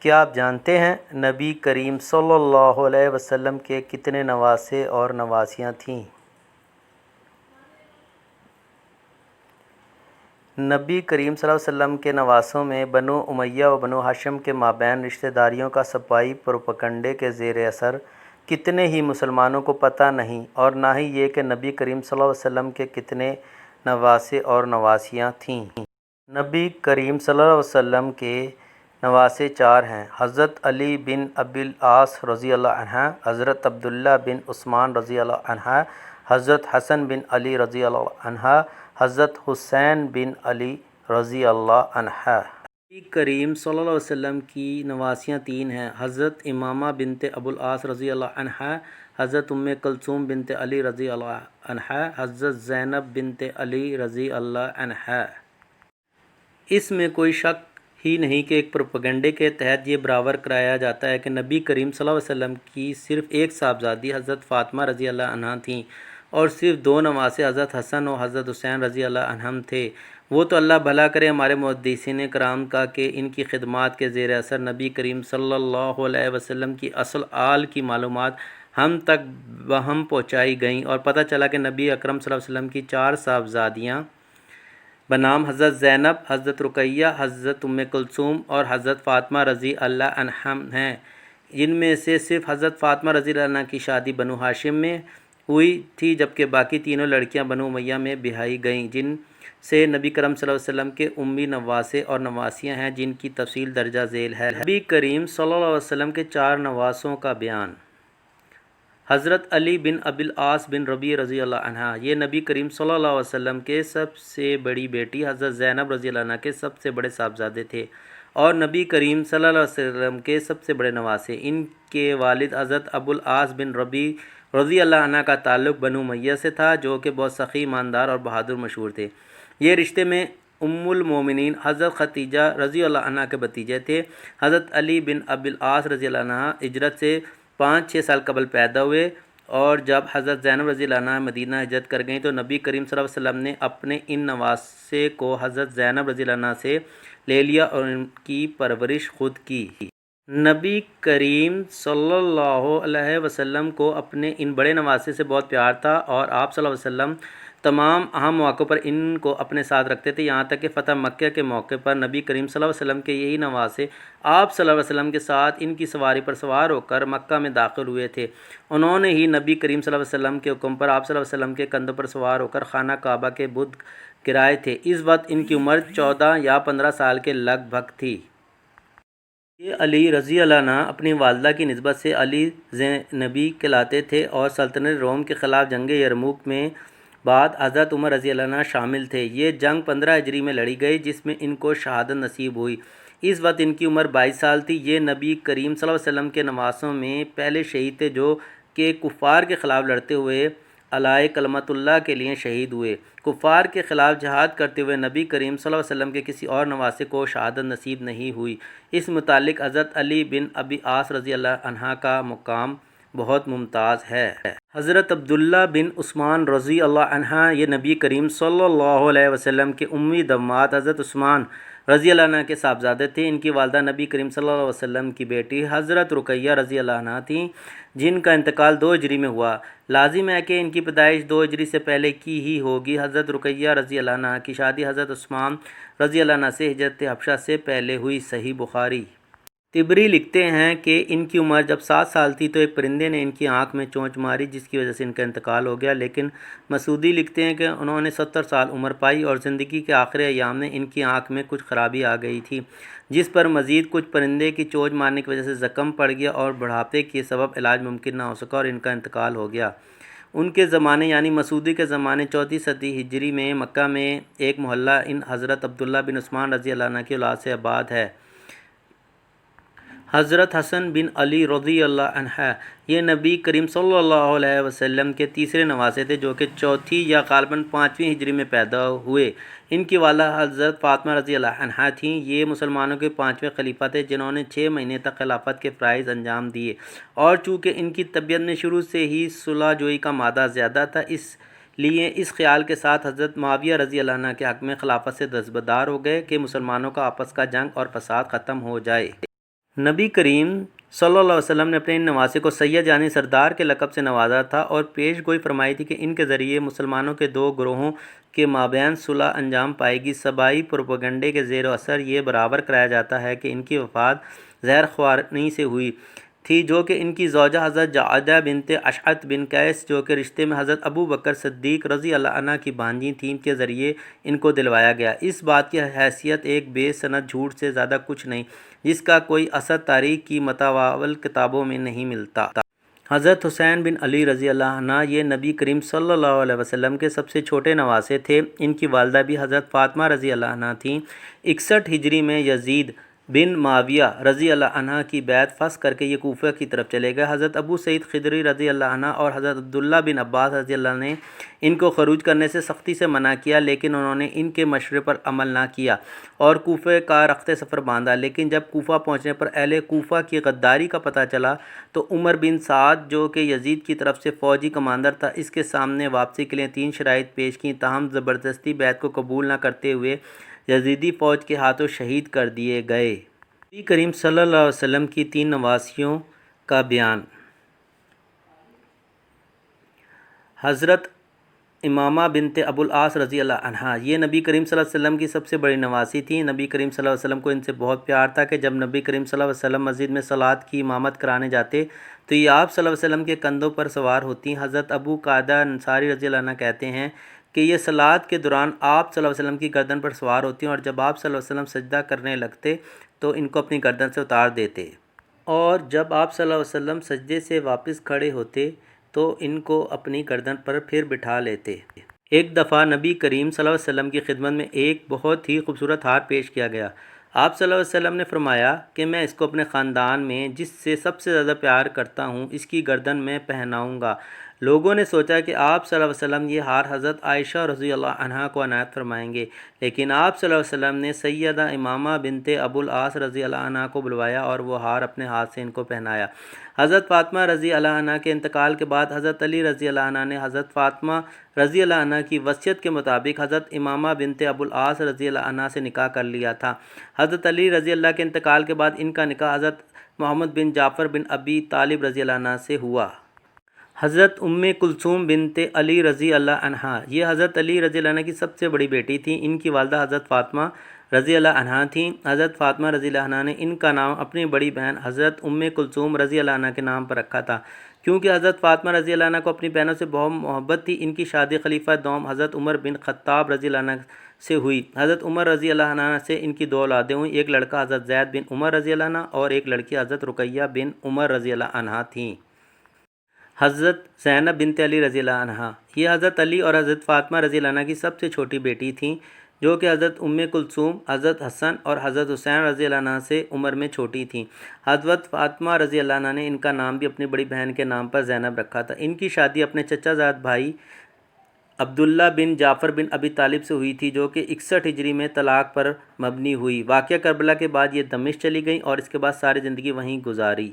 کیا آپ جانتے ہیں نبی کریم صلی اللہ علیہ وسلم کے کتنے نواسے اور نواسیاں تھیں؟ نبی کریم صلی اللہ علیہ وسلم کے نواسوں میں بنو امیہ و بنو ہاشم کے مابین رشتہ داریوں کا صفائی پروپیگنڈے کے زیر اثر کتنے ہی مسلمانوں کو پتہ نہیں، اور نہ ہی یہ کہ نبی کریم صلی اللہ علیہ وسلم کے کتنے نواسے اور نواسیاں تھیں۔ نبی کریم صلی اللہ علیہ وسلم کے نواسے 4 ہیں: حضرت علی بن ابی العاص رضی اللہ عنہ، حضرت عبداللہ بن عثمان رضی اللہ عنہ، حضرت حسن بن علی رضی اللہ عنہ، حضرت حسین بن علی رضی اللہ عنہ۔ نبی کریم صلی اللہ علیہ وسلم کی نواسیاں 3 ہیں: حضرت امامہ بنت ابو العاص رضی اللہ عنہ، حضرت ام کلثوم بنت علی رضی اللہ عنہ، حضرت زینب بنت علی رضی اللہ عنہ۔ اس میں کوئی شک ہی نہیں کہ ایک پروپیگنڈے کے تحت یہ برآور کرایا جاتا ہے کہ نبی کریم صلی اللہ علیہ وسلم کی صرف ایک صاحبزادی حضرت فاطمہ رضی اللہ عنہا تھیں اور صرف 2 نواسے حضرت حسن و حضرت حسین رضی اللہ عنہم تھے۔ وہ تو اللہ بھلا کرے ہمارے محدثین کرام کا کہ ان کی خدمات کے زیر اثر نبی کریم صلی اللہ علیہ وسلم کی اصل آل کی معلومات ہم تک بہم پہنچائی گئیں، اور پتہ چلا کہ نبی اکرم صلی اللہ علیہ وسلم کی 4 صاحبزادیاں بنام حضرت زینب، حضرت رقیہ، حضرت ام کلثوم اور حضرت فاطمہ رضی اللہ عنہم ہیں، جن میں سے صرف حضرت فاطمہ رضی اللہ عنہ کی شادی بنو ہاشم میں ہوئی تھی، جبکہ باقی تینوں لڑکیاں بنو امیہ میں بیائی گئیں، جن سے نبی کریم صلی اللہ علیہ وسلم کے امی نواسے اور نواسیاں ہیں، جن کی تفصیل درجہ ذیل ہے۔ نبی کریم صلی اللہ علیہ وسلم کے 4 نواسوں کا بیان۔ حضرت علی بن ابی العاص بن ربیع رضی اللہ عنہ، یہ نبی کریم صلی اللہ علیہ وسلم کے سب سے بڑی بیٹی حضرت زینب رضی اللہ عنہ کے سب سے بڑے صاحبزادے تھے اور نبی کریم صلی اللہ علیہ وسلم کے سب سے بڑے نواسے۔ ان کے والد حضرت ابو العاص بن ربیع رضی اللہ عنہ کا تعلق بنو امیہ سے تھا، جو کہ بہت سخی، ایماندار اور بہادر مشہور تھے۔ یہ رشتے میں ام المومنین حضرت ختیجہ رضی اللہ عنہ کے بھتیجے تھے۔ حضرت علی بن ابی العاص رضی اللہ عنہ ہجرت سے 5-6 سال قبل پیدا ہوئے، اور جب حضرت زینب رضی اللہ عنہ مدینہ ہجرت کر گئیں تو نبی کریم صلی اللہ علیہ وسلم نے اپنے ان نواسے کو حضرت زینب رضی اللہ عنہ سے لے لیا اور ان کی پرورش خود کی۔ نبی کریم صلی اللہ علیہ وسلم کو اپنے ان بڑے نواسے سے بہت پیار تھا، اور آپ صلی اللہ علیہ وسلم تمام اہم مواقع پر ان کو اپنے ساتھ رکھتے تھے، یہاں تک کہ فتح مکہ کے موقع پر نبی کریم صلی اللہ علیہ وسلم کے یہی نواسے آپ صلی اللہ علیہ وسلم کے ساتھ ان کی سواری پر سوار ہو کر مکہ میں داخل ہوئے تھے۔ انہوں نے ہی نبی کریم صلی اللہ علیہ وسلم کے حکم پر آپ صلی اللہ علیہ وسلم کے کندھوں پر سوار ہو کر خانہ کعبہ کے بت گرائے تھے۔ اس وقت ان کی عمر 14 یا 15 سال کے لگ بھگ تھی۔ یہ علی رضی اللہ عنہ اپنی والدہ کی نسبت سے علی زینبی کہلاتے تھے، اور سلطنت روم کے خلاف جنگ یرموک میں بعد حضرت عمر رضی اللہ عنہ شامل تھے۔ یہ جنگ 15 ہجری میں لڑی گئی، جس میں ان کو شہادت نصیب ہوئی۔ اس وقت ان کی عمر 22 سال تھی۔ یہ نبی کریم صلی اللہ علیہ وسلم کے نواسوں میں پہلے شہید تھے جو کہ کفار کے خلاف لڑتے ہوئے علیٰ کلمۃ اللہ کے لیے شہید ہوئے۔ کفار کے خلاف جہاد کرتے ہوئے نبی کریم صلی اللہ علیہ وسلم کے کسی اور نواسے کو شہادت نصیب نہیں ہوئی۔ اس متعلق حضرت علی بن ابی العاص رضی اللہ عنہ کا مقام بہت ممتاز ہے۔ حضرت عبداللہ بن عثمان رضی اللہ عنہ، یہ نبی کریم صلی اللہ علیہ وسلم کے امی داماد حضرت عثمان رضی اللہ عنہ کے صاحبزادے تھے۔ ان کی والدہ نبی کریم صلی اللہ علیہ وسلم کی بیٹی حضرت رقیہ رضی اللہ عنہ تھیں، جن کا انتقال 2 ہجری میں ہوا۔ لازم ہے کہ ان کی پیدائش 2 ہجری سے پہلے کی ہی ہوگی۔ حضرت رقیہ رضی اللہ عنہ کی شادی حضرت عثمان رضی اللہ عنہ سے ہجرت حبشہ سے پہلے ہوئی۔ صحیح بخاری۔ طبری لکھتے ہیں کہ ان کی عمر جب 7 سال تھی تو ایک پرندے نے ان کی آنکھ میں چونچ ماری، جس کی وجہ سے ان کا انتقال ہو گیا، لیکن مسعودی لکھتے ہیں کہ انہوں نے 70 سال عمر پائی اور زندگی کے آخری ایام میں ان کی آنکھ میں کچھ خرابی آ گئی تھی، جس پر مزید کچھ پرندے کی چونچ مارنے کی وجہ سے زخم پڑ گیا اور بڑھاپے کے سبب علاج ممکن نہ ہو سکا اور ان کا انتقال ہو گیا۔ ان کے زمانے یعنی مسعودی کے زمانے 4 صدی ہجری میں مکہ میں ایک محلہ ان حضرت عبداللہ بن عثمان رضی اللہ عنہ کی اولاد سے آباد ہے۔ حضرت حسن بن علی رضی اللہ عنہ، یہ نبی کریم صلی اللہ علیہ وسلم کے تیسرے نواسے تھے، جو کہ 4 یا غالباً 5ویں ہجری میں پیدا ہوئے۔ ان کی والدہ حضرت فاطمہ رضی اللہ عنہا تھیں۔ یہ مسلمانوں کے 5ویں خلیفہ تھے، جنہوں نے 6 مہینے تک خلافت کے فرائض انجام دیے، اور چونکہ ان کی طبیعت میں شروع سے ہی صلح جوئی کا مادہ زیادہ تھا، اس لیے اس خیال کے ساتھ حضرت معاویہ رضی اللہ عنہ کے حق میں خلافت سے دستبردار ہو گئے کہ مسلمانوں کا آپس کا جنگ اور فساد ختم ہو جائے۔ نبی کریم صلی اللہ علیہ وسلم نے اپنے ان نواسے کو سید یعنی سردار کے لقب سے نوازا تھا اور پیش گوئی فرمائی تھی کہ ان کے ذریعے مسلمانوں کے دو گروہوں کے مابین صلح انجام پائے گی۔ صبائی پروپیگنڈے کے زیر اثر یہ برابر کرایا جاتا ہے کہ ان کی وفات زہر خواری سے ہوئی تھی، جو کہ ان کی زوجہ حضرت جعدہ بنت اشعث بن قیس، جو کہ رشتے میں حضرت ابو بکر صدیق رضی اللہ عنہ کی بھانجی تھیں، کے ذریعے ان کو دلوایا گیا۔ اس بات کی حیثیت ایک بے سند جھوٹ سے زیادہ کچھ نہیں، جس کا کوئی اثر تاریخ کی متواتر کتابوں میں نہیں ملتا۔ حضرت حسین بن علی رضی اللہ عنہ یہ نبی کریم صلی اللہ علیہ وسلم کے سب سے چھوٹے نواسے تھے۔ ان کی والدہ بھی حضرت فاطمہ رضی اللہ عنہ تھیں۔ 61 ہجری میں یزید بن معاویہ رضی اللہ عنہ کی بیعت فسخ کر کے یہ کوفہ کی طرف چلے گئے۔ حضرت ابو سعید خدری رضی اللہ عنہ اور حضرت عبداللہ بن عباس رضی اللہ عنہ نے ان کو خروج کرنے سے سختی سے منع کیا، لیکن انہوں نے ان کے مشورے پر عمل نہ کیا اور کوفہ کا رخت سفر باندھا۔ لیکن جب کوفہ پہنچنے پر اہل کوفہ کی غداری کا پتہ چلا تو عمر بن سعد، جو کہ یزید کی طرف سے فوجی کمانڈر تھا، اس کے سامنے واپسی کے لیے 3 شرائط پیش کیں، تاہم زبردستی بیعت کو قبول نہ کرتے ہوئے یزیدی فوج کے ہاتھوں شہید کر دیے گئے۔ نبی کریم صلی اللہ علیہ وسلم کی 3 نواسیوں کا بیان۔ حضرت امامہ بنت ابو العاص رضی اللہ عنہا یہ نبی کریم صلی اللہ علیہ وسلم کی سب سے بڑی نواسی تھیں۔ نبی کریم صلی اللہ علیہ وسلم کو ان سے بہت پیار تھا کہ جب نبی کریم صلی اللہ علیہ وسلم مسجد میں صلاۃ کی امامت کرانے جاتے تو یہ آپ صلی اللہ علیہ وسلم کے کندھوں پر سوار ہوتی۔ حضرت ابو قعدہ انصاری رضی اللہ عنہ کہتے ہیں کہ یہ صلاۃ کے دوران آپ صلی اللہ علیہ وسلم کی گردن پر سوار ہوتی اور جب آپ صلی اللہ علیہ وسلم سجدہ کرنے لگتے تو ان کو اپنی گردن سے اتار دیتے، اور جب آپ صلی اللہ علیہ وسلم سجدے سے واپس کھڑے ہوتے تو ان کو اپنی گردن پر پھر بٹھا لیتے۔ ایک دفعہ نبی کریم صلی اللہ علیہ وسلم کی خدمت میں ایک بہت ہی خوبصورت ہار پیش کیا گیا۔ آپ صلی اللہ علیہ وسلم نے فرمایا کہ میں اس کو اپنے خاندان میں جس سے سب سے زیادہ پیار کرتا ہوں اس کی گردن میں پہناؤں گا۔ لوگوں نے سوچا کہ آپ صلی اللہ علیہ وسلم یہ ہار حضرت عائشہ رضی اللہ عنہا کو عنایت فرمائیں گے، لیکن آپ صلی اللہ علیہ وسلم نے سیدہ امامہ بنت ابو العاص رضی اللہ عنہا کو بلوایا اور وہ ہار اپنے ہاتھ سے ان کو پہنایا۔ حضرت فاطمہ رضی اللہ عنہا کے انتقال کے بعد حضرت علی رضی اللہ عنہ نے حضرت فاطمہ رضی اللہ عنہ کی وصیت کے مطابق حضرت امامہ بنت ابو العاص رضی اللہ عنہ سے نکاح کر لیا تھا۔ حضرت علی رضی اللہ کے انتقال کے بعد ان کا نکاح حضرت محمد بن جعفر بن ابی طالب رضی اللہ عنہ سے ہوا۔ حضرت ام کلثوم بنت علی رضی اللہ عنہا یہ حضرت علی رضی اللہ عنہ کی سب سے بڑی بیٹی تھیں۔ ان کی والدہ حضرت فاطمہ رضی اللہ عنہا تھیں۔ حضرت فاطمہ رضی اللہ عنہا نے ان کا نام اپنی بڑی بہن حضرت ام کلثوم رضی اللہ عنہا کے نام پر رکھا تھا، کیونکہ حضرت فاطمہ رضی اللہ عنہ کو اپنی بہنوں سے بہت محبت تھی۔ ان کی شادی خلیفہ دوم حضرت عمر بن خطاب رضی اللہ عنہ سے ہوئی۔ حضرت عمر رضی اللہ عنہ سے ان کی 2 اولادیں ہوئیں، ایک لڑکا حضرت زید بن عمر رضی اللہ عنہ اور ایک لڑکی حضرت رقیہ بن عمر رضی اللہ عنہ تھیں۔ حضرت زینب بنت علی رضی اللہ عنہا یہ حضرت علی اور حضرت فاطمہ رضی اللہ عنہ کی سب سے چھوٹی بیٹی تھیں، جو کہ حضرت ام کلثوم، حضرت حسن اور حضرت حسین رضی اللہ عنہ سے عمر میں چھوٹی تھیں۔ حضرت فاطمہ رضی اللہ عنہ نے ان کا نام بھی اپنی بڑی بہن کے نام پر زینب رکھا تھا۔ ان کی شادی اپنے چچا زاد بھائی عبداللہ بن جعفر بن ابی طالب سے ہوئی تھی، جو کہ 61 ہجری میں طلاق پر مبنی ہوئی۔ واقعہ کربلا کے بعد یہ دمشق چلی گئیں اور اس کے بعد ساری زندگی وہیں گزاری۔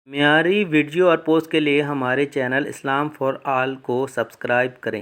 معیاری ویڈیو اور پوسٹ کے لیے ہمارے چینل اسلام فار آل کو سبسکرائب کریں۔